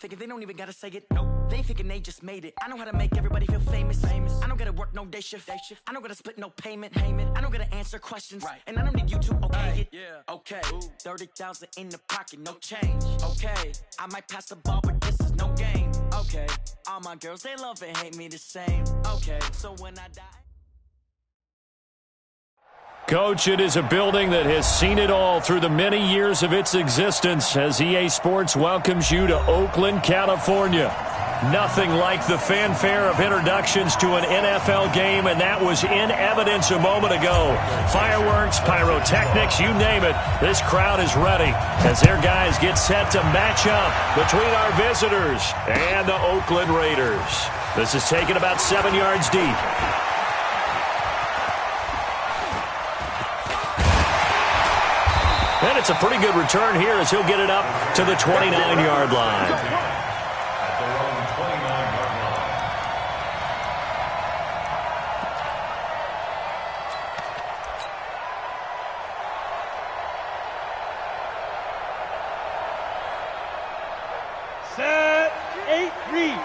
Thinking they don't even gotta say it. Nope. They thinking they just made it. I know how to make everybody feel famous. I don't gotta work no day shift. I don't gotta split no payment. I don't gotta answer questions. Right. And I don't need you to okay it. Yeah. Okay. 30,000 in the pocket, no change. Okay. I might pass the ball, but this is no game. Okay. All my girls, they love and hate me the same. Okay. So when I die. Coach, it is a building that has seen it all through the many years of its existence as EA Sports welcomes you to Oakland, California. Nothing like the fanfare of introductions to an NFL game, and that was in evidence a moment ago. Fireworks, pyrotechnics, you name it. This crowd is ready as their guys get set to match up between our visitors and the Oakland Raiders. This is taken about 7 yards deep. And it's a pretty good return here as he'll get it up to the 29-yard line. Set, 8-3.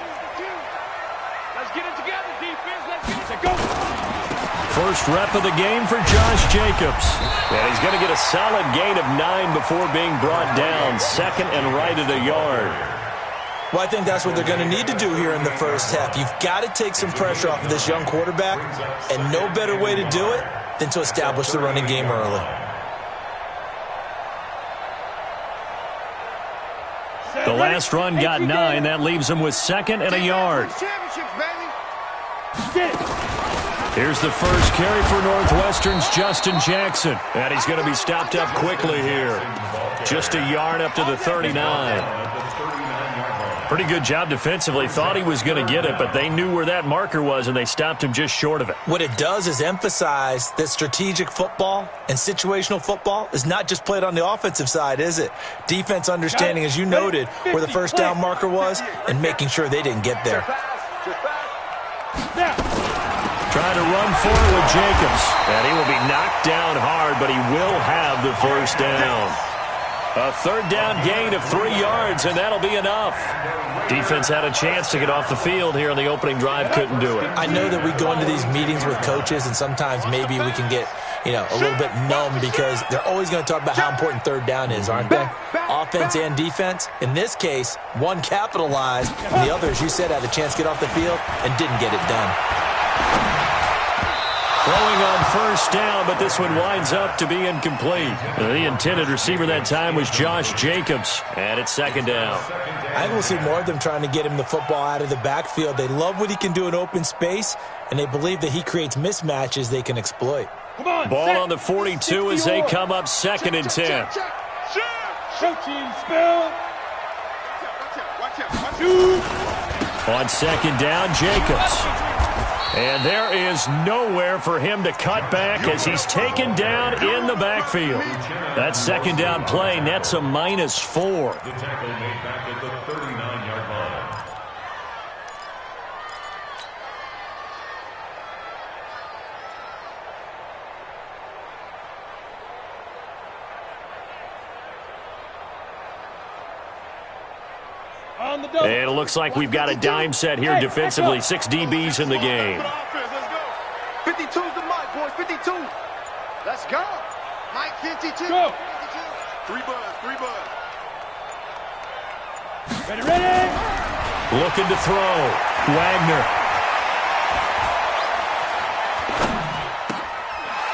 Let's get it together, defense. Let's get it to go. First rep of the game for Josh Jacobs. And he's going to get a solid gain of 9 before being brought down. Second and right at a yard. Well, I think that's what they're going to need to do here in the first half. You've got to take some pressure off of this young quarterback, and no better way to do it than to establish the running game early. The last run got 9. That leaves him with second and a yard. Here's the first carry for Northwestern's Justin Jackson. And he's going to be stopped up quickly here. Just a yard up to the 39. Pretty good job defensively. Thought he was going to get it, but they knew where that marker was, and they stopped him just short of it. What it does is emphasize that strategic football and situational football is not just played on the offensive side, is it? Defense understanding, as you noted, where the first down marker was and making sure they didn't get there. Trying to run forward with Jacobs. And he will be knocked down hard, but he will have the first down. A third down gain of 3 yards, and that'll be enough. Defense had a chance to get off the field here on the opening drive, couldn't do it. I know that we go into these meetings with coaches, and sometimes maybe we can get, a little bit numb because they're always going to talk about how important third down is, aren't they? Offense and defense. In this case, one capitalized, and the other, as you said, had a chance to get off the field and didn't get it done. Throwing on first down, but this one winds up to be incomplete. The intended receiver that time was Josh Jacobs, and it's second down. I think we'll see more of them trying to get him the football out of the backfield. They love what he can do in open space, and they believe that he creates mismatches they can exploit. Ball on the 42 as they come up second and 10. On second down, Jacobs. And there is nowhere for him to cut back as he's taken down in the backfield. That second down play nets a -4. The tackle made back at the 39-yard line. And it looks like we've got a dime set here defensively. 6 DBs in the game. 52's the mic, boys. 52. Let's go. Mike 52. Go. 3 buzz. Ready. Looking to throw. Wagner.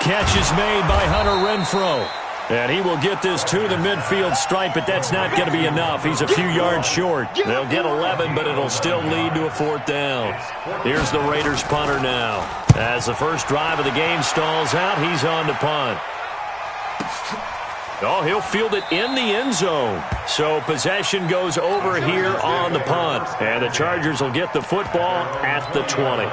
Catch is made by Hunter Renfrow. And he will get this to the midfield stripe, but that's not going to be enough. He's a few yards short. They'll get 11, but it'll still lead to a 4th down. Here's the Raiders punter now. As the first drive of the game stalls out, he's on to punt. Oh, he'll field it in the end zone. So possession goes over here on the punt. And the Chargers will get the football at the 20.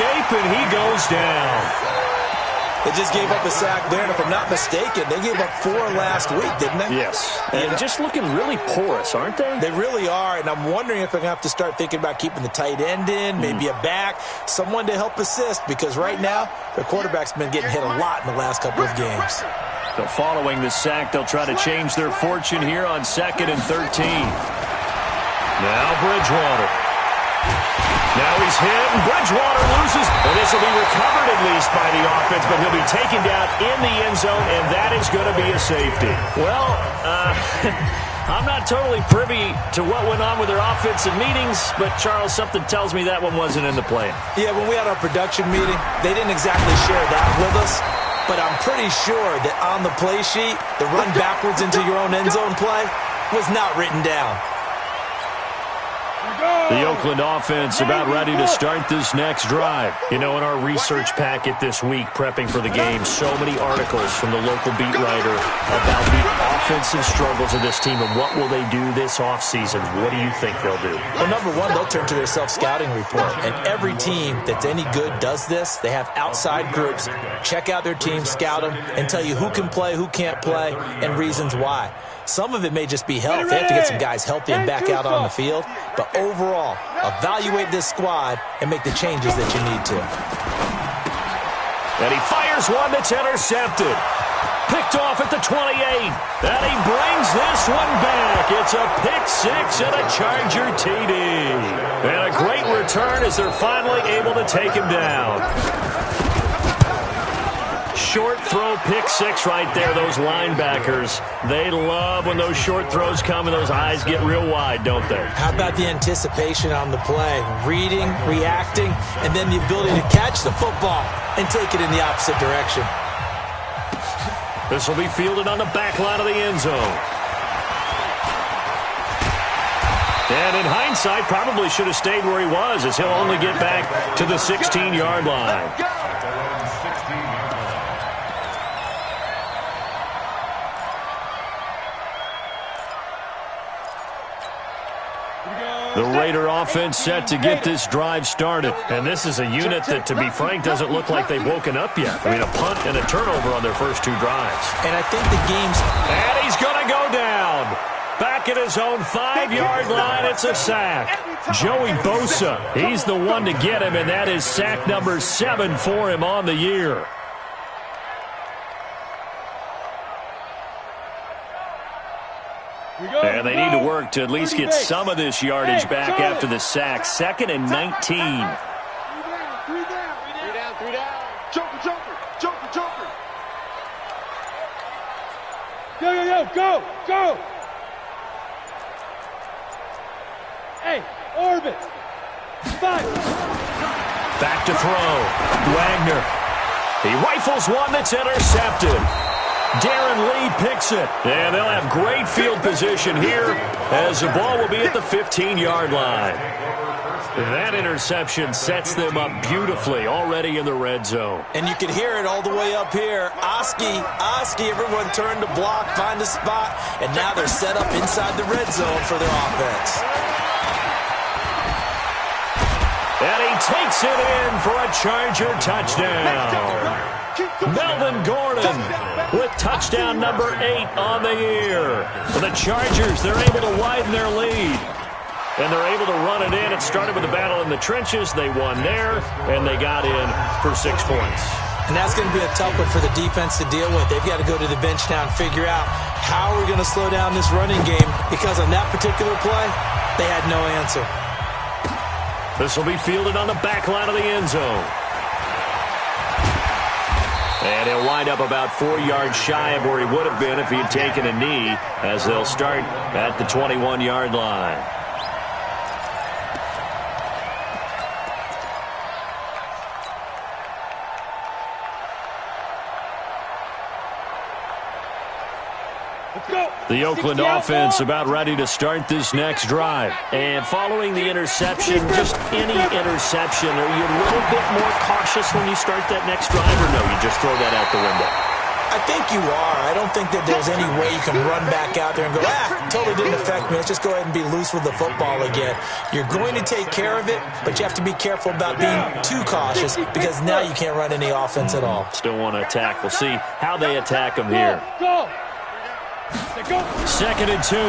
escape, and he goes down. They just gave up a sack there, and if I'm not mistaken, they gave up 4 last week, didn't they? Yes. And just looking really porous, aren't they? They really are, and I'm wondering if they're going to have to start thinking about keeping the tight end in, maybe a back, someone to help assist, because right now, their quarterback's been getting hit a lot in the last couple of games. So following the sack, they'll try to change their fortune here on 2nd and 13. Now Bridgewater. Now he's hit, and Bridgewater loses. And this will be recovered at least by the offense, but he'll be taken down in the end zone, and that is going to be a safety. Well, I'm not totally privy to what went on with their offensive meetings, but, Charles, something tells me that one wasn't in the plan. Yeah, when we had our production meeting, they didn't exactly share that with us, but I'm pretty sure that on the play sheet, the run backwards into your own end zone play was not written down. The Oakland offense about ready to start this next drive. You know, in our research packet this week, prepping for the game, so many articles from the local beat writer about the offensive struggles of this team and what will they do this offseason. What do you think they'll do? Well, number one, they'll turn to their self-scouting report. And every team that's any good does this. They have outside groups. Check out their team, scout them, and tell you who can play, who can't play, and reasons why. Some of it may just be health. They have to get some guys healthy and back out on the field. But overall, evaluate this squad and make the changes that you need to. And he fires one that's intercepted. Picked off at the 28. And he brings this one back. It's a pick six and a Charger TD. And a great return as they're finally able to take him down. Short throw, pick six right there. Those linebackers, they love when those short throws come and those eyes get real wide, don't they? How about the anticipation on the play? Reading, reacting, and then the ability to catch the football and take it in the opposite direction. This will be fielded on the back line of the end zone. And in hindsight, probably should have stayed where he was, as he'll only get back to the 16-yard line. The Raider offense set to get this drive started. And this is a unit that, to be frank, doesn't look like they've woken up yet. I mean, a punt and a turnover on their first 2 drives. And I think the game's... And he's going to go down. Back at his own 5-yard line, it's a sack. Joey Bosa, he's the one to get him, and that is sack number 7 for him on the year. And they need to work to at least get some of this yardage back after the sack. 2nd and 19. 3 down. Joker. Go. Hey, orbit. 5. Back to throw. Wagner. He rifles one that's intercepted. Darren Lee picks it. And they'll have great field position here as the ball will be at the 15-yard line. That interception sets them up beautifully already in the red zone. And you can hear it all the way up here. Oski, everyone turned to block, find a spot, and now they're set up inside the red zone for their offense. And he takes it in for a Charger touchdown. Melvin Gordon with touchdown number 8 on the year. For the Chargers, they're able to widen their lead. And they're able to run it in. It started with a battle in the trenches. They won there, and they got in for 6 points. And that's going to be a tough one for the defense to deal with. They've got to go to the bench now and figure out how we're going to slow down this running game, because on that particular play, they had no answer. This will be fielded on the back line of the end zone. And he'll wind up about 4 yards shy of where he would have been if he had taken a knee, as they'll start at the 21-yard line. The Oakland offense about ready to start this next drive. And following the interception, just any interception, are you a little bit more cautious when you start that next drive, or no, you just throw that out the window? I think you are. I don't think that there's any way you can run back out there and go, totally didn't affect me. Let's just go ahead and be loose with the football again. You're going to take care of it, but you have to be careful about being too cautious because now you can't run any offense at all. Still want to attack. We'll see how they attack them here. Go. 2nd and 2.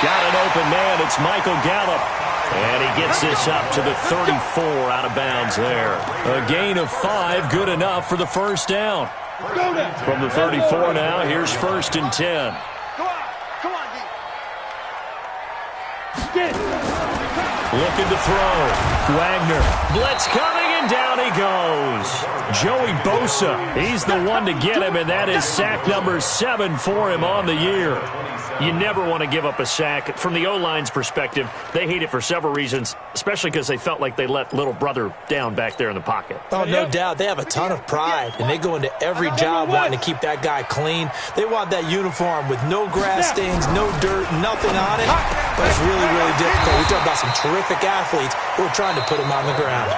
Got an open man. It's Michael Gallup. And he gets this up to the 34 out of bounds there. A gain of 5, good enough for the first down. From the 34 now, here's 1st and 10. Come on, D. Looking to throw. Wagner. Blitz coming, and down he goes. Joey Bosa, he's the one to get him, and that is sack number 7 for him on the year. You never want to give up a sack. From the O-line's perspective, they hate it for several reasons, especially because they felt like they let little brother down back there in the pocket. Oh, no doubt. They have a ton of pride, and they go into every job wanting to keep that guy clean. They want that uniform with no grass stains, no dirt, nothing on it. But it's really, really difficult. We talk about some terrific athletes who are trying to put him on the ground.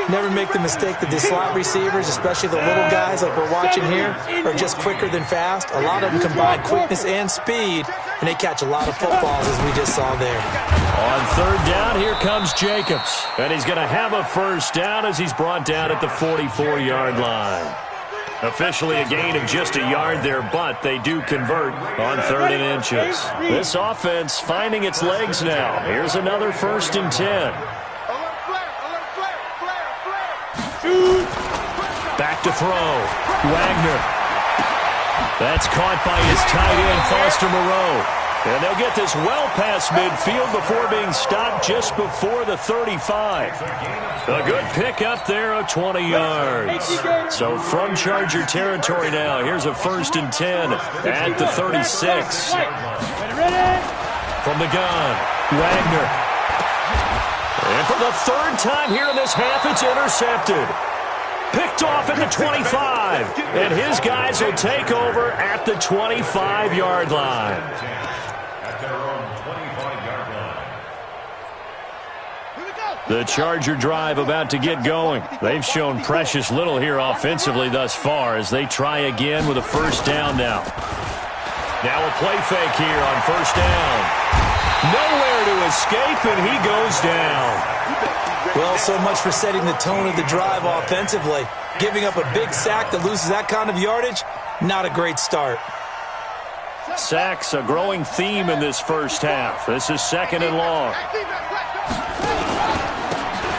Never make the mistake that the slot receivers, especially the little guys like we're watching here, are just quicker than fast. A lot of them combine quickness and speed, and they catch a lot of footballs, as we just saw there. On 3rd down, here comes Jacobs. And he's going to have a first down as he's brought down at the 44-yard line. Officially a gain of just a yard there, but they do convert on 3rd and inches. This offense finding its legs now. Here's another 1st and 10. Back to throw. Wagner. That's caught by his tight end, Foster Moreau. And they'll get this well past midfield before being stopped just before the 35. A good pick up there of 20 yards. So from Charger territory now, here's a 1st and 10 at the 36. From the gun, Wagner. And for the 3rd time here in this half, it's intercepted. Picked off at the 25. And his guys will take over at the 25-yard line. The Charger drive about to get going. They've shown precious little here offensively thus far as they try again with a first down now. Now a play fake here on first down. Nowhere to escape, and he goes down. Well, so much for setting the tone of the drive offensively. Giving up a big sack that loses that kind of yardage, not a great start. Sacks, a growing theme in this first half. This is 2nd and long.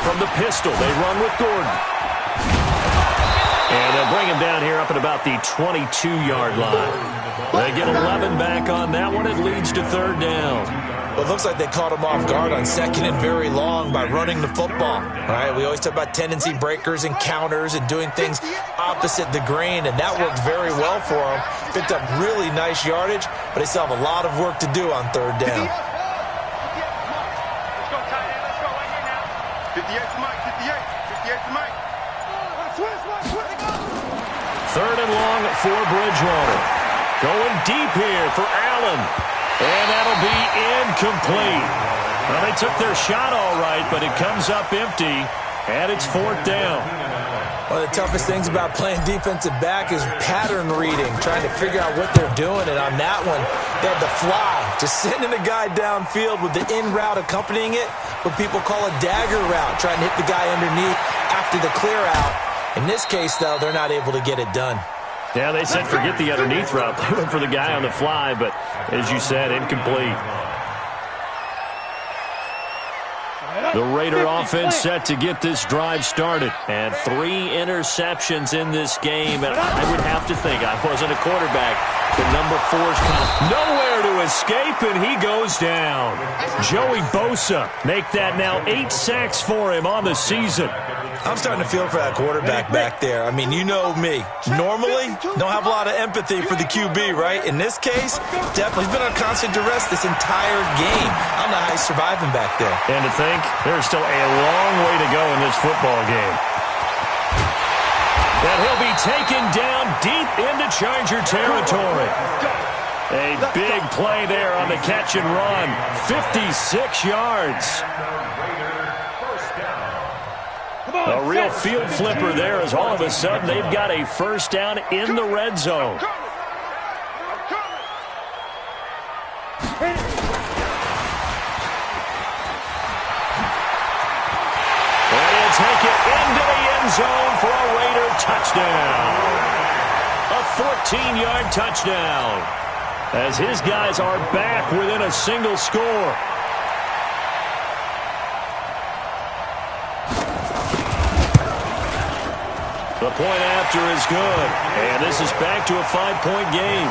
From the pistol, they run with Gordon. And they'll bring him down here up at about the 22-yard line. They get 11 back on that one. It leads to 3rd down. Well, it looks like they caught him off guard on 2nd and very long by running the football. All right, we always talk about tendency breakers and counters and doing things opposite the grain, and that worked very well for them. Picked up really nice yardage, but they still have a lot of work to do on 3rd down. 3rd and long for Bridgewater. Going deep here for Allen. And that'll be incomplete. Well, they took their shot all right, but it comes up empty, and it's 4th down. One of the toughest things about playing defensive back is pattern reading, trying to figure out what they're doing. And on that one, they had the fly, just sending a guy downfield with the in route accompanying it, what people call a dagger route, trying to hit the guy underneath after the clear out. In this case, though, they're not able to get it done. Yeah, they said forget the underneath route. They went for the guy on the fly, but as you said, incomplete. The Raider offense set to get this drive started. And 3 interceptions in this game. And I would have to think, I wasn't a quarterback, the number 4's kind of nowhere to escape, and he goes down. Joey Bosa make that now 8 sacks for him on the season. I'm starting to feel for that quarterback back there. I mean, you know me. Normally, don't have a lot of empathy for the QB, right? In this case, definitely he's been on constant duress this entire game. I don't know how he's surviving back there. And to think, there's still a long way to go in this football game. And he'll be taken down deep into Charger territory. A big play there on the catch and run. 56 yards. A real field flipper there as all of a sudden they've got a first down in the red zone. And take it into the end zone for a Raider touchdown. A 14-yard touchdown as his guys are back within a single score. The point after is good, and this is back to a 5-point game.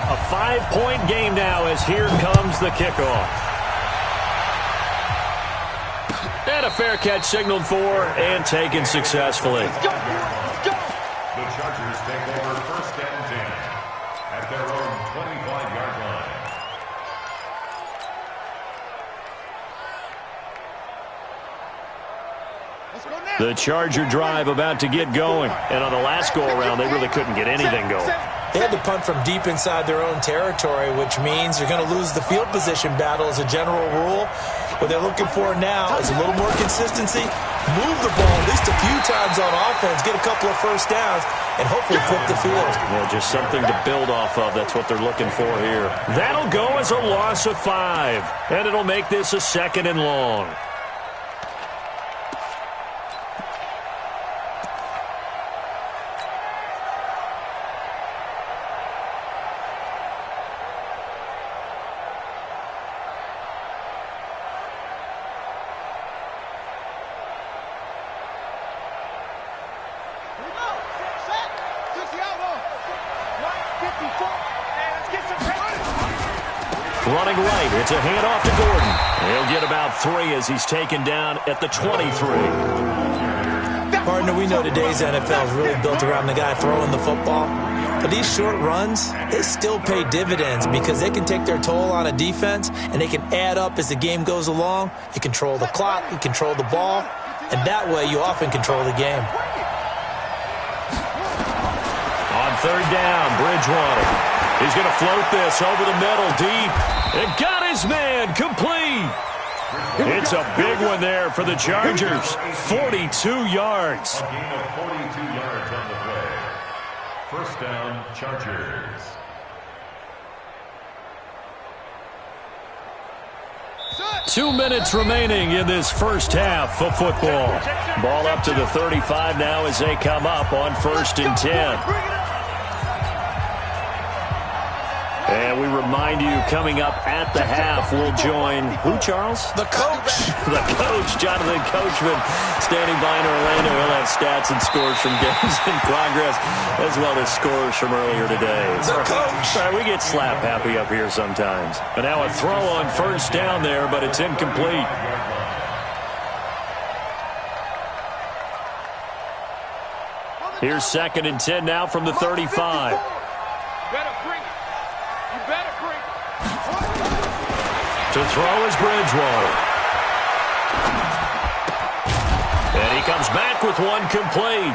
A 5-point game now as here comes the kickoff. And a fair catch signaled for and taken successfully. The Chargers take over 1st and 10 at their own 25-yard line. The Charger drive about to get going. And on the last go-around, they really couldn't get anything going. They had to punt from deep inside their own territory, which means you're going to lose the field position battle as a general rule. What they're looking for now is a little more consistency, move the ball at least a few times on offense, get a couple of first downs, and hopefully flip the field. Yeah, just something to build off of. That's what they're looking for here. That'll go as a loss of 5, and it'll make this a 2nd and long. Running right, it's a handoff to Gordon. He'll get about 3 as he's taken down at the 23. Partner, we know today's NFL is really built around the guy throwing the football. But these short runs, they still pay dividends because they can take their toll on a defense and they can add up as the game goes along. You control the clock, you control the ball, and that way you often control the game. On 3rd down, Bridgewater. He's going to float this over the middle, deep. And got his man, complete. It's a big one there for the Chargers. 42 yards. A gain of 42 yards on the play. 1st down, Chargers. Two minutes remaining in this first half of football. Ball up to the 35 now as they come up on 1st and 10. And we remind you, coming up at the half, we'll join who, Charles? The coach. The coach, Jonathan Coachman, standing by in Orlando. He'll have stats and scores from games in progress, as well as scores from earlier today. The coach. Sorry, we get slap happy up here sometimes. But now a throw on 1st down there, but it's incomplete. Here's 2nd and 10 now from the 35. To throw is Bridgewater. And he comes back with one complete.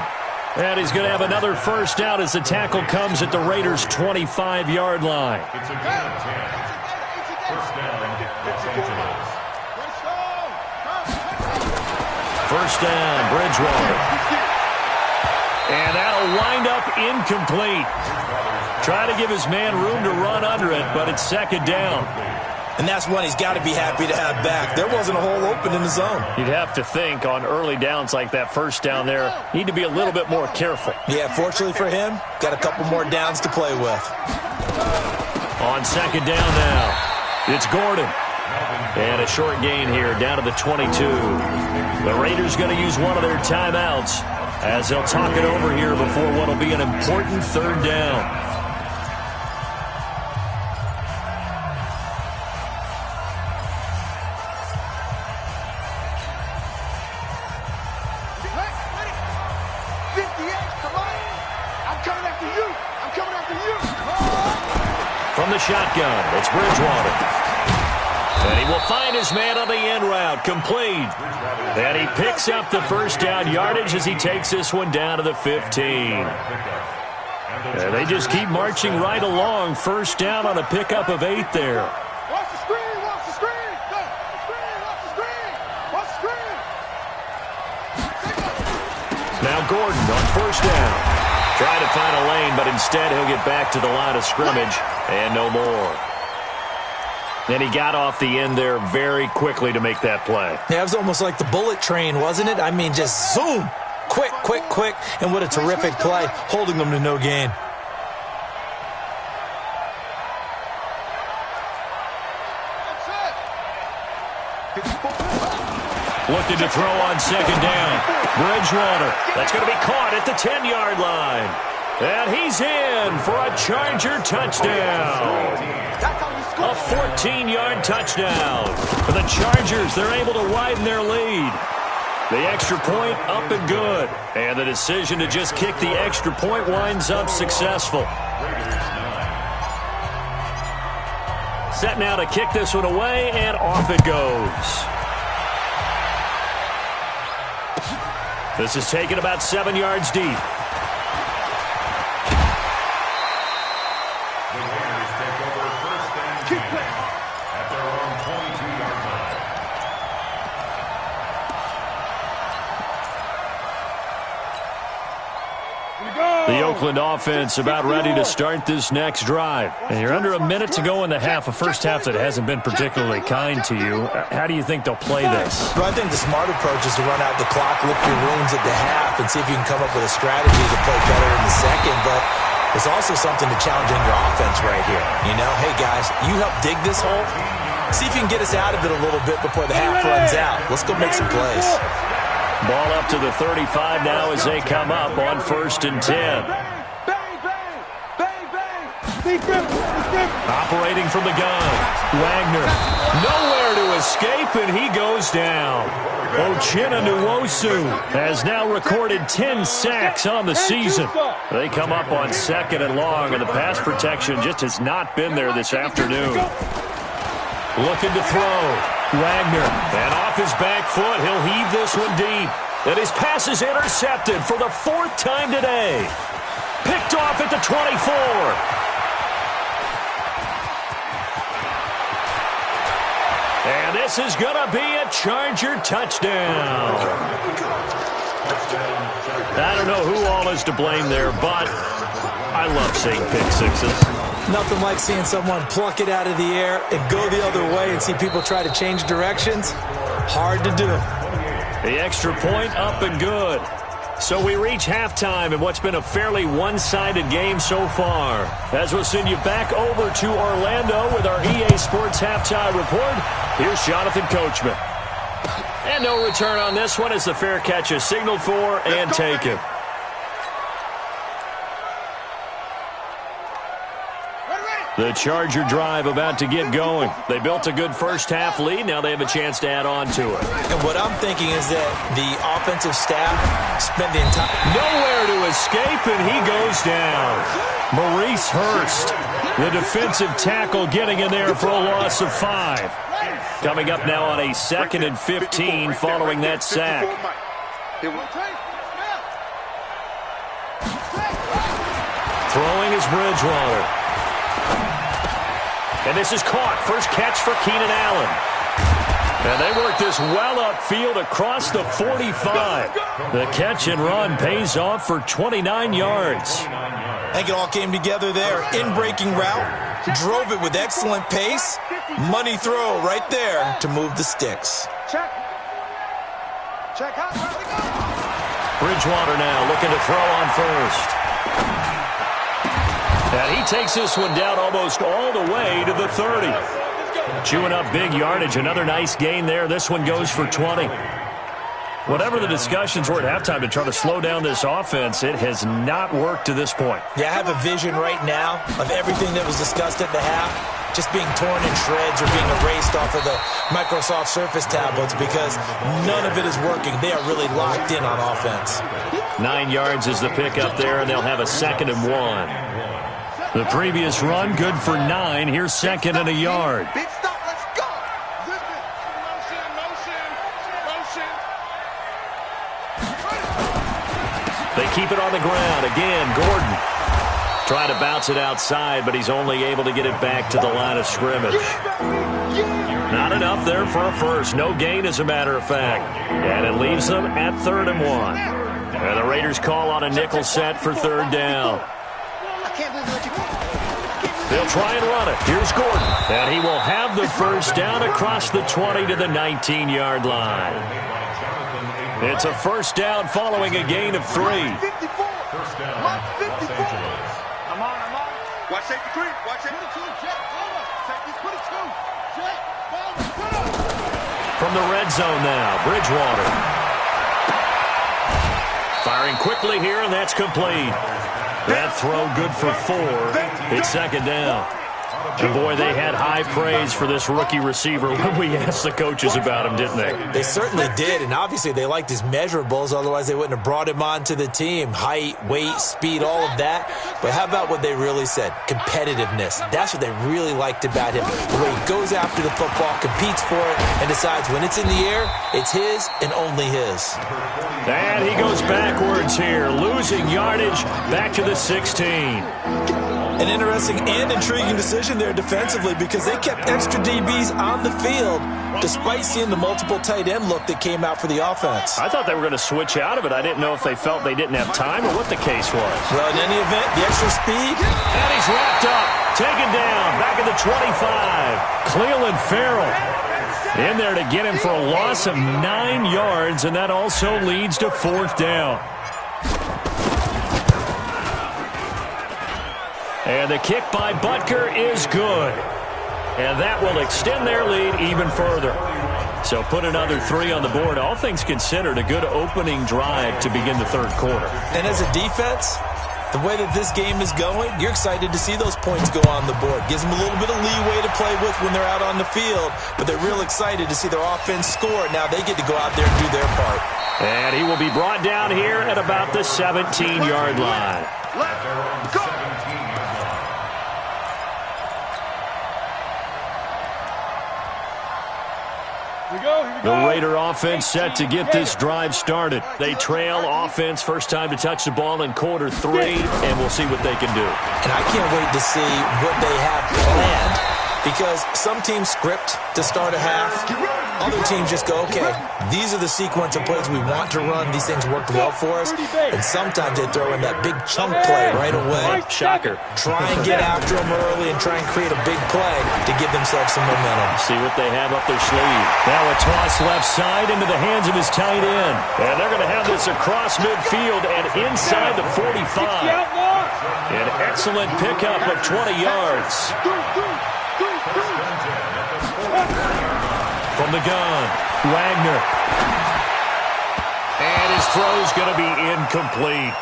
And he's going to have another first down as the tackle comes at the Raiders' 25-yard line. It's a gain of 10. 1st down, Los Angeles. 1st down, Bridgewater. And that'll wind up incomplete. Try to give his man room to run under it, but it's 2nd down. And that's one he's got to be happy to have back. There wasn't a hole open in the zone. You'd have to think on early downs like that 1st down there, need to be a little bit more careful. Yeah, fortunately for him, got a couple more downs to play with. On 2nd down now, it's Gordon. And a short gain here down to the 22. The Raiders going to use one of their timeouts as they'll talk it over here before what will be an important 3rd down. I'm coming after you. From the shotgun, it's Bridgewater. And he will find his man on the end route, complete. And he picks up the first down yardage as he takes this one down to the 15. And they just keep marching right along. First down on a pickup of 8 there. Watch the screen, watch the screen. Go. Screen, watch the screen. Watch the screen. Now Gordon on first down. Trying to find a lane, but instead he'll get back to the line of scrimmage and no more. And he got off the end there very quickly to make that play. Yeah, it was almost like the bullet train, wasn't it? I mean, just zoom. Quick, quick, quick. And what a terrific play, holding them to no gain. Looking to throw on second down. Bridgewater. That's going to be caught at the 10-yard line. And he's in for a Charger touchdown. A 14-yard touchdown. For the Chargers, they're able to widen their lead. The extra point up and good. And the decision to just kick the extra point winds up successful. Set now to kick this one away, and off it goes. This is taken about 7 yards deep. The Raiders take over first and 10 at their own 22-yard line. The Oakland offense about ready to start this next drive. And you're under a minute to go in the half, a first half that hasn't been particularly kind to you. How do you think they'll play this? Well, I think the smart approach is to run out the clock, lick your wounds at the half, and see if you can come up with a strategy to play better in the second. But there's also something to challenge in your offense right here. You know, hey, guys, you help dig this hole. See if you can get us out of it a little bit before the half runs out. Let's go make some plays. Ball up to the 35 now as they come up on first and 10. Operating from the gun. Wagner. Nowhere to escape, and he goes down. Uchenna Nwosu has now recorded 10 sacks on the season. They come up on second and long, and the pass protection just has not been there this afternoon. Looking to throw. Wagner. And off his back foot, he'll heave this one deep. And his pass is intercepted for the 4th time today. Picked off at the 24. And this is going to be a Charger touchdown. I don't know who all is to blame there, but I love seeing pick sixes. Nothing like seeing someone pluck it out of the air and go the other way and see people try to change directions. Hard to do. The extra point up and good. So we reach halftime in what's been a fairly one-sided game so far. As we'll send you back over to Orlando with our EA Sports Halftime Report, here's Jonathan Coachman. And no return on this one as the fair catch is signaled for and taken. The Charger drive about to get going. They built a good first-half lead. Now they have a chance to add on to it. And what I'm thinking is that the offensive staff spent the entire... Nowhere to escape, and he goes down. Maurice Hurst, the defensive tackle, getting in there for a loss of 5. Coming up now on a 2nd and 15 following that sack. Throwing is Bridgewater. And this is caught. First catch for Keenan Allen. And they work this well upfield across the 45. The catch and run pays off for 29 yards. I think it all came together there. In-breaking route. Drove it with excellent pace. Money throw right there to move the sticks. Check out. Bridgewater now looking to throw on first. And he takes this one down almost all the way to the 30. Chewing up big yardage. Another nice gain there. This one goes for 20. Whatever the discussions were at halftime to try to slow down this offense, it has not worked to this point. Yeah, I have a vision right now of everything that was discussed at the half just being torn in shreds or being erased off of the Microsoft Surface tablets because none of it is working. They are really locked in on offense. 9 yards is the pickup there, and they'll have a 2nd and 1. The previous run, good for 9. Here's 2nd and a yard. Big stop, let's go. They keep it on the ground. Again, Gordon trying to bounce it outside, but he's only able to get it back to the line of scrimmage. Not enough there for a first. No gain, as a matter of fact. And it leaves them at 3rd and 1. And the Raiders call on a nickel set for 3rd down. They'll try and run it. Here's Gordon. And he will have the first down across the 20 to the 19-yard line. It's a first down following a gain of 3. First down, Los Angeles. I'm on. Watch safety 3. Watch safety 2. Jet. Safety 22. Jet. From the red zone now, Bridgewater. Firing quickly here, and that's complete. That throw good for 4. It's 2nd down. And boy, they had high praise for this rookie receiver when we asked the coaches about him, didn't they? They certainly did, and obviously they liked his measurables. Otherwise, they wouldn't have brought him onto the team. Height, weight, speed, all of that. But how about what they really said? Competitiveness. That's what they really liked about him. The way he goes after the football, competes for it, and decides when it's in the air, it's his and only his. And he goes backwards here, losing yardage back to the 16. An interesting and intriguing decision there defensively because they kept extra DBs on the field despite seeing the multiple tight end look that came out for the offense. I thought they were going to switch out of it. I didn't know if they felt they didn't have time or what the case was. Well, in any event, the extra speed. And he's wrapped up, taken down, back at the 25. Cleveland Farrell in there to get him for a loss of 9 yards, and that also leads to 4th down. And the kick by Butker is good. And that will extend their lead even further. So put another 3 on the board. All things considered, a good opening drive to begin the 3rd quarter. And as a defense, the way that this game is going, you're excited to see those points go on the board. Gives them a little bit of leeway to play with when they're out on the field. But they're real excited to see their offense score. Now they get to go out there and do their part. And he will be brought down here at about the 17-yard line. Let's go. The Raider offense set to get this drive started. They trail offense first time to touch the ball in quarter 3, and we'll see what they can do. And I can't wait to see what they have planned because some teams script to start a half. Other teams just go, okay, these are the sequence of plays we want to run. These things worked well for us. And sometimes they throw in that big chunk play right away. Shocker. Try and get after them early and try and create a big play to give themselves some momentum. See what they have up their sleeve. Now a toss left side into the hands of his tight end. And they're going to have this across midfield and inside the 45. An excellent pickup of 20 yards. From the gun, Wagner. And his throw's going to be incomplete.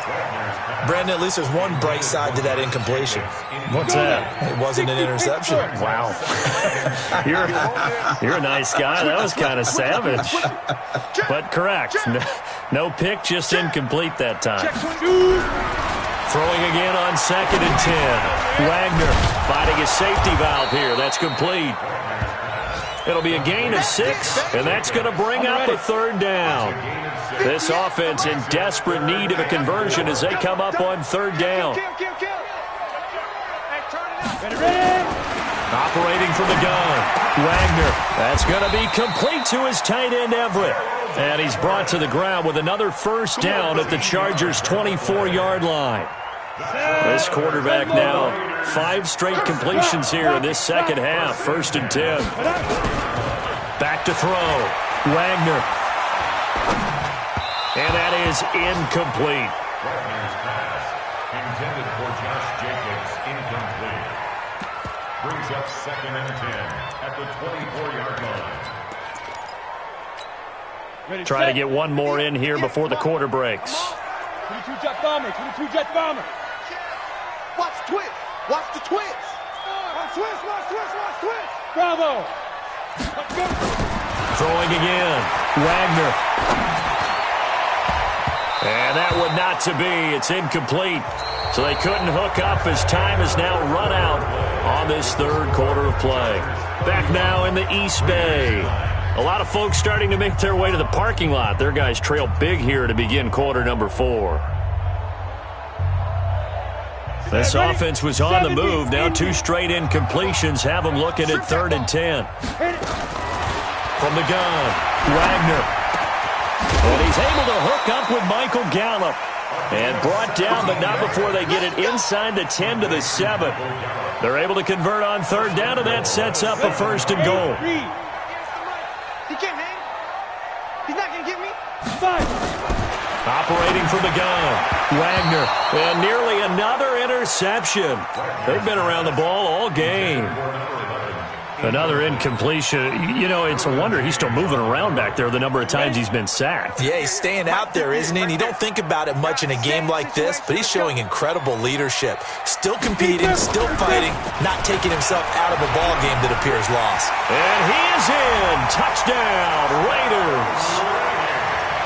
Brandon, at least there's one bright side to that incompletion. What's that? It wasn't an interception. Wow. You're a nice guy. That was kind of savage. But correct. No pick, just incomplete that time. Throwing again on 2nd and 10. Wagner finding a safety valve here. That's complete. It'll be a gain of 6, and that's going to bring up a 3rd down. This offense in desperate need of a conversion as they come up on 3rd down. Operating from the gun, Wagner. That's going to be complete to his tight end, Everett. And he's brought to the ground with another first down at the Chargers' 24-yard line. This quarterback now, 5 straight completions here in this second half. 1st and 10. Back to throw. Wagner. And that is incomplete. Wagner's pass, intended for Josh Jacobs, incomplete. Brings up 2nd and 10 at the 24-yard line. Try to get one more in here before the quarter breaks. 22 jet bomber, 22 jet bomber. Watch the twist. Watch the twist. Watch twist. Bravo. Throwing again. Wagner. And that would not to be. It's incomplete. So they couldn't hook up as time has now run out on this 3rd quarter of play. Back now in the East Bay. A lot of folks starting to make their way to the parking lot. Their guys trail big here to begin quarter number 4. This offense was on the move. Now 2 straight incompletions have them looking at 3rd and 10. From the gun, Wagner. And he's able to hook up with Michael Gallup. And brought down, but not before they get it inside the 10 to the 7. They're able to convert on 3rd down, and that sets up a 1st and goal. He can't hang. He's not going to get me. Operating from the gun, Wagner, and nearly another interception. They've been around the ball all game. Another incompletion. You know, it's a wonder he's still moving around back there the number of times he's been sacked. Yeah, he's staying out there, isn't he? And you don't think about it much in a game like this, but he's showing incredible leadership. Still competing, still fighting, not taking himself out of a ball game that appears lost. And he is in. Touchdown, Raiders.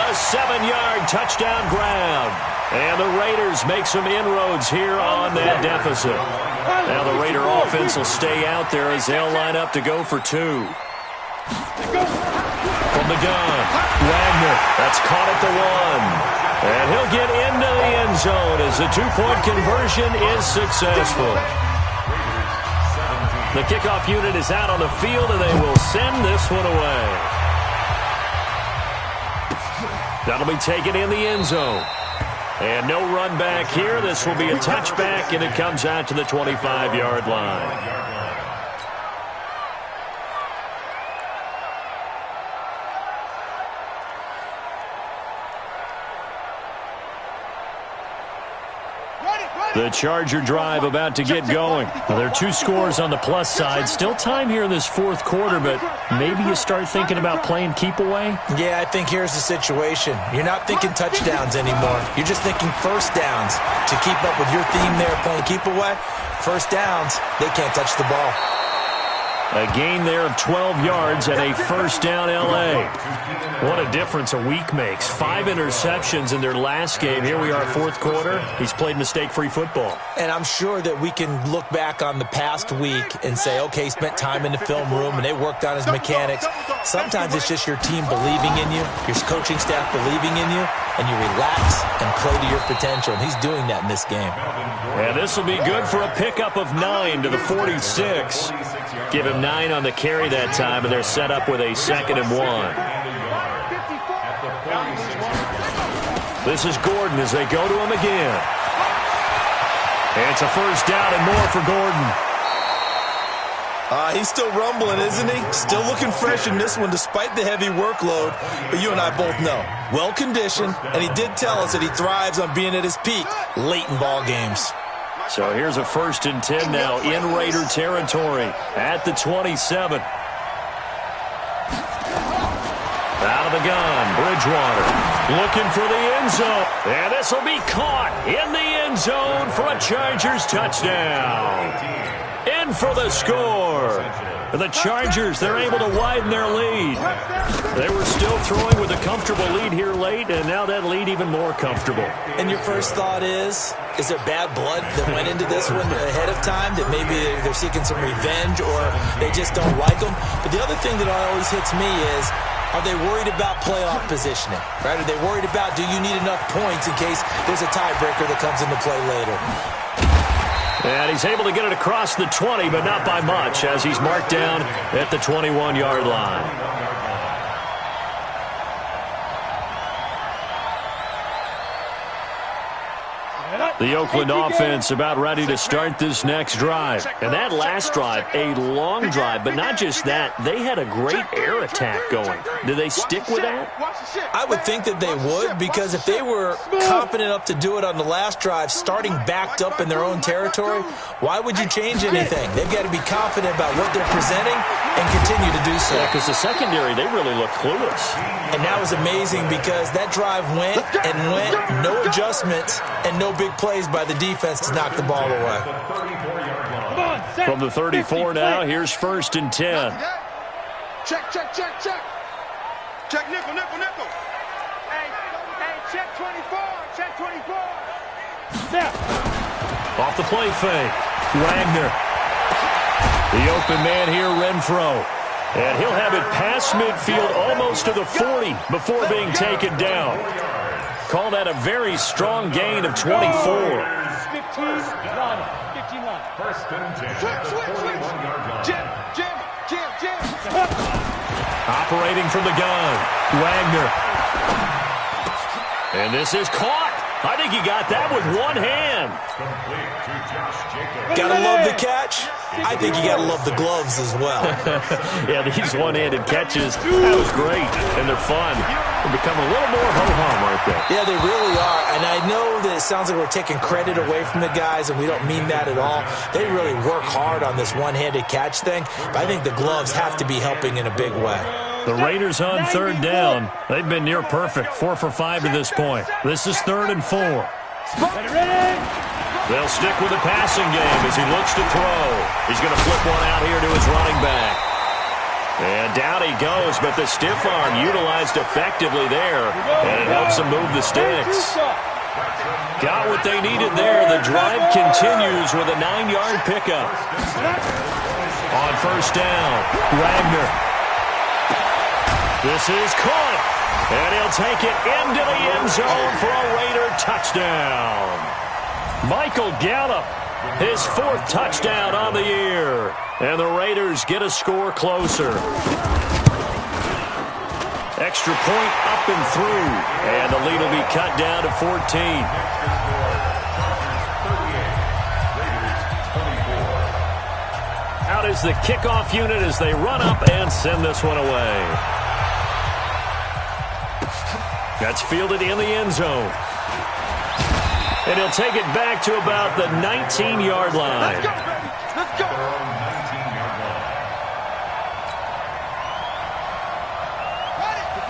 A 7-yard touchdown grab. And the Raiders make some inroads here on that deficit. Now the Raider offense will stay out there as they'll line up to go for 2. From the gun, Wagner. That's caught at the 1. And he'll get into the end zone as the 2-point conversion is successful. The kickoff unit is out on the field, and they will send this one away. That'll be taken in the end zone. And no run back here. This will be a touchback, and it comes out to the 25-yard line. The Charger drive about to get going. Well, there are 2 scores on the plus side. Still time here in this 4th quarter, but maybe you start thinking about playing keep away? Yeah, I think here's the situation. You're not thinking touchdowns anymore. You're just thinking 1st downs. To keep up with your theme there playing keep away, 1st downs, they can't touch the ball. A gain there of 12 yards and a 1st down L.A. What a difference a week makes. 5 interceptions in their last game. Here we are, 4th quarter. He's played mistake-free football. And I'm sure that we can look back on the past week and say, okay, he spent time in the film room and they worked on his mechanics. Sometimes it's just your team believing in you, your coaching staff believing in you, and you relax and play to your potential. And he's doing that in this game. And this will be good for a pickup of 9 to the 46. Give him 9 on the carry that time, and they're set up with a 2nd and 1. This is Gordon as they go to him again. And it's a 1st down and more for Gordon. He's still rumbling, isn't he? Still looking fresh in this one despite the heavy workload. But you and I both know, well-conditioned, and he did tell us that he thrives on being at his peak late in ball games. So here's a 1st and 10 now in Raider territory at the 27. Out of the gun, Bridgewater looking for the end zone. And this will be caught in the end zone for a Chargers touchdown. In for the score. The Chargers, they're able to widen their lead. They were still throwing with a comfortable lead here late, and now that lead even more comfortable. And your first thought is there bad blood that went into this one ahead of time, that maybe they're seeking some revenge or they just don't like them? But the other thing that always hits me is, are they worried about playoff positioning? Right? Are they worried about, do you need enough points in case there's a tiebreaker that comes into play later? And he's able to get it across the 20, but not by much, as he's marked down at the 21-yard line. The Oakland offense about ready to start this next drive. And that last drive, a long drive, but not just that, they had a great air attack going. Do they stick with that? I would think that they would, because if they were confident enough to do it on the last drive, starting backed up in their own territory, why would you change anything? They've got to be confident about what they're presenting and continue to do so. Yeah, because the secondary, they really look clueless. And that was amazing because that drive went and went, no adjustments and no big plays by the defense to knock the ball away. From the 34 now, here's 1st and 10. Check, check, check, check. Check nickel, nickel, nickel. Hey, check 24, check 24. Snap. Off the play fake. Wagner. The open man here, Renfro. And he'll have it past midfield almost to the 40 before being taken down. Call that a very strong gain of 24. First and 10 at the 41-yard line. Jim. Operating from the gun, Wagner. And this is caught. I think he got that with one hand. Complete to Josh Jacobs. Gotta love the catch. I think you gotta love the gloves as well. Yeah, these one-handed catches, that was great, and they're fun. They become a little more ho-hum right there. Yeah, they really are, and I know that it sounds like we're taking credit away from the guys, and we don't mean that at all. They really work hard on this one-handed catch thing, but I think the gloves have to be helping in a big way. The Raiders on third down. They've been near perfect, 4 for 5 to this point. This is 3rd and 4. They'll stick with the passing game as he looks to throw. He's going to flip one out here to his running back. And down he goes, but the stiff arm utilized effectively there, and it helps him move the sticks. Got what they needed there. The drive continues with a 9-yard pickup. On first down, Wagner. This is caught, and he'll take it into the end zone for a Raider touchdown. Michael Gallup, his 4th touchdown on the year, and the Raiders get a score closer. Extra point up and through, and the lead will be cut down to 14. Out is the kickoff unit as they run up and send this one away. That's fielded in the end zone. And he'll take it back to about the 19-yard line. Let's go.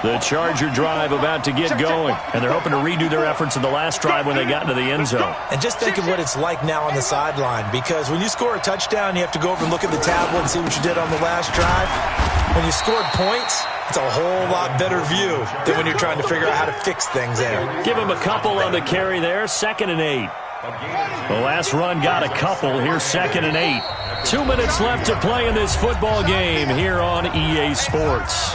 The Charger drive about to get going, and they're hoping to redo their efforts in the last drive when they got into the end zone. And just think of what it's like now on the sideline, because when you score a touchdown, you have to go over and look at the tablet and see what you did on the last drive. When you scored points, it's a whole lot better view than when you're trying to figure out how to fix things there. Give him a couple on the carry there, 2nd and 8. The last run got a couple. Here's 2nd and 8. 2 minutes left to play in this football game here on EA Sports.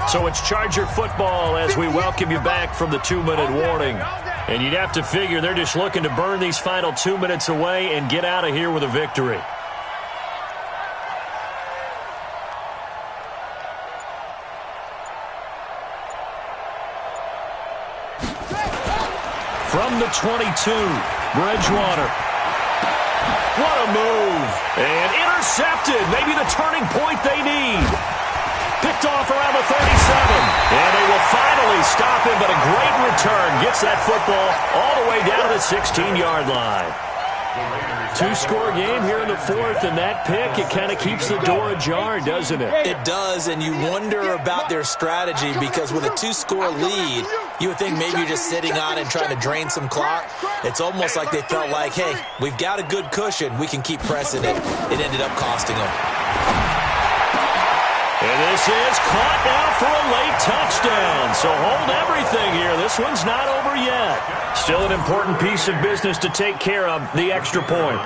So it's Charger football as we welcome you back from the 2-minute warning. And you'd have to figure they're just looking to burn these final 2 minutes away and get out of here with a victory. From the 22, Bridgewater. What a move. And intercepted. Maybe the turning point they need. Picked off around the 37. And they will finally stop him, but a great return. Gets that football all the way down to the 16-yard line. 2-score game here in the 4th, and that pick, it kind of keeps the door ajar, doesn't it? It does, and you wonder about their strategy, because with a 2-score lead, you would think maybe you're just sitting on and trying to drain some clock. It's almost like they felt like, hey, we've got a good cushion. We can keep pressing it. It ended up costing them. And this is caught now for a late touchdown. So hold everything here. This one's not over yet. Still an important piece of business to take care of, the extra point.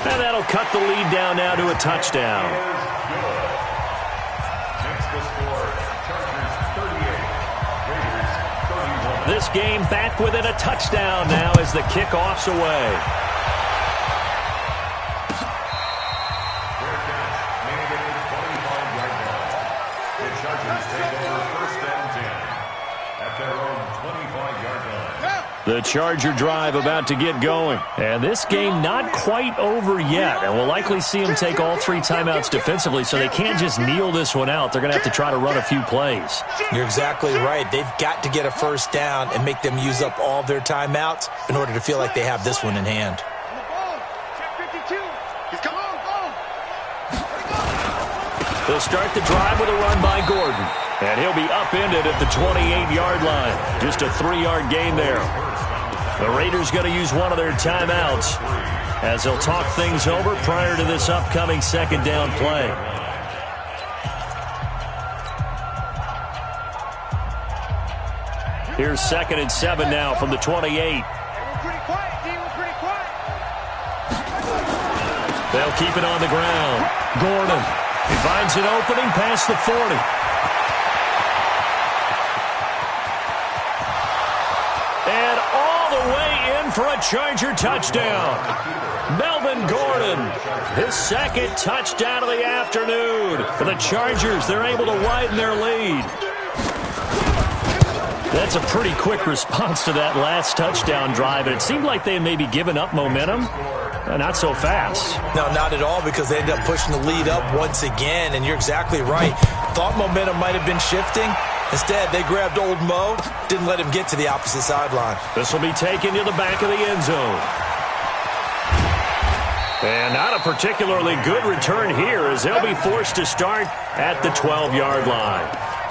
And that'll cut the lead down now to a touchdown. This game back within a touchdown now as the kickoff's away. The Charger drive about to get going. And this game not quite over yet. And we'll likely see them take all 3 timeouts defensively, so they can't just kneel this one out. They're going to have to try to run a few plays. You're exactly right. They've got to get a first down and make them use up all their timeouts in order to feel like they have this one in hand. They'll start the drive with a run by Gordon. And he'll be upended at the 28-yard line. Just a 3-yard gain there. The Raiders going to use one of their timeouts as they'll talk things over prior to this upcoming 2nd down play. Here's 2nd and 7 now from the 28. They'll keep it on the ground. Gordon, he finds an opening past the 40. And all the way in for a Charger touchdown. Melvin Gordon, his second touchdown of the afternoon. For the Chargers, they're able to widen their lead. That's a pretty quick response to that last touchdown drive. And it seemed like they had maybe given up momentum. Not so fast. No, not at all, because they ended up pushing the lead up once again. And you're exactly right. Thought momentum might have been shifting. Instead, they grabbed old Mo, didn't let him get to the opposite sideline. This will be taken to the back of the end zone. And not a particularly good return here, as they'll be forced to start at the 12-yard line.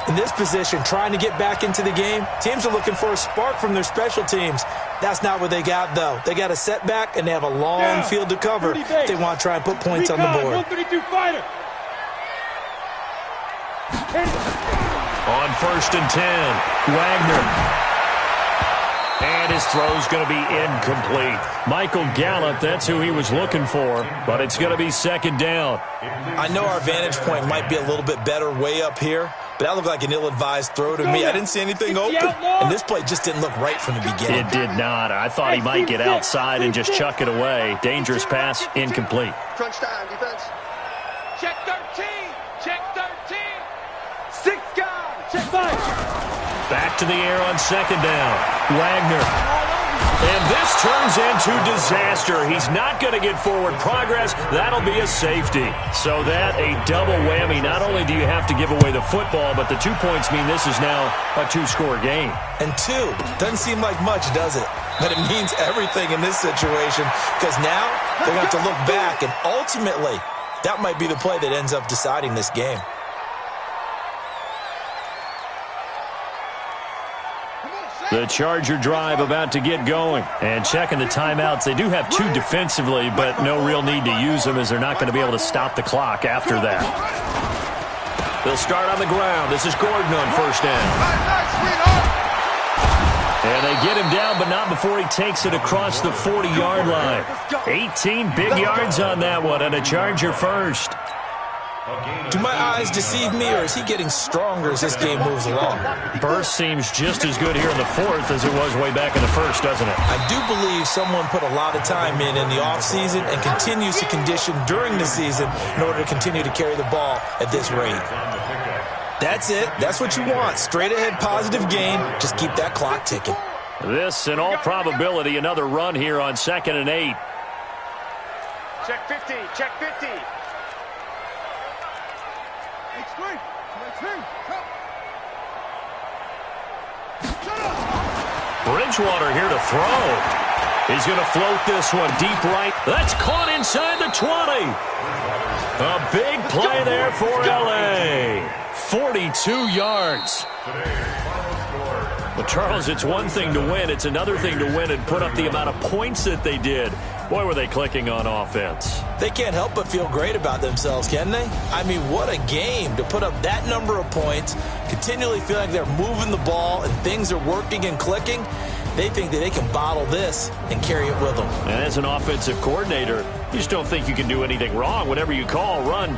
In this position, trying to get back into the game, teams are looking for a spark from their special teams. That's not what they got, though. They got a setback, and they have a long field to cover if they want to try and put points on the board. 132 fighter. On 1st and 10, Wagner. And his throw's going to be incomplete. Michael Gallup, that's who he was looking for, but it's going to be second down. I know our vantage point might be a little bit better way up here, but that looked like an ill-advised throw to me. I didn't see anything open, and this play just didn't look right from the beginning. It did not. I thought he might get outside and just chuck it away. Dangerous pass, incomplete. Crunch time, defense. Check 13. Check 13. 6 guys. Check 5. Back to the air on second down. Wagner. And this turns into disaster. He's not going to get forward progress. That'll be a safety. So that a double whammy. Not only do you have to give away the football, but the 2 points mean this is now a 2-score game. And 2 doesn't seem like much, does it? But it means everything in this situation, because now they're going to have to look back, and ultimately that might be the play that ends up deciding this game. The Charger drive about to get going. And checking the timeouts. They do have 2 defensively, but no real need to use them, as they're not going to be able to stop the clock after that. They'll start on the ground. This is Gordon on first down. And they get him down, but not before he takes it across the 40-yard line. 18 big yards on that one, and a Charger first. Do my eyes deceive me, or is he getting stronger as this game moves along? Burst seems just as good here in the 4th as it was way back in the 1st, doesn't it? I do believe someone put a lot of time in the offseason and continues to condition during the season in order to continue to carry the ball at this rate. That's it. That's what you want. Straight ahead positive gain. Just keep that clock ticking. This, in all probability, another run here on 2nd and 8. Check 50. Check 50. Bridgewater here to throw. He's going to float this one deep right. That's caught inside the 20. A big play there for L.A. 42 yards. Well, Charles, it's one thing to win. It's another thing to win and put up the amount of points that they did. Boy, were they clicking on offense. They can't help but feel great about themselves, can they? I mean, what a game to put up that number of points, continually feel like they're moving the ball and things are working and clicking. They think that they can bottle this and carry it with them. And as an offensive coordinator, you just don't think you can do anything wrong. Whatever you call, run,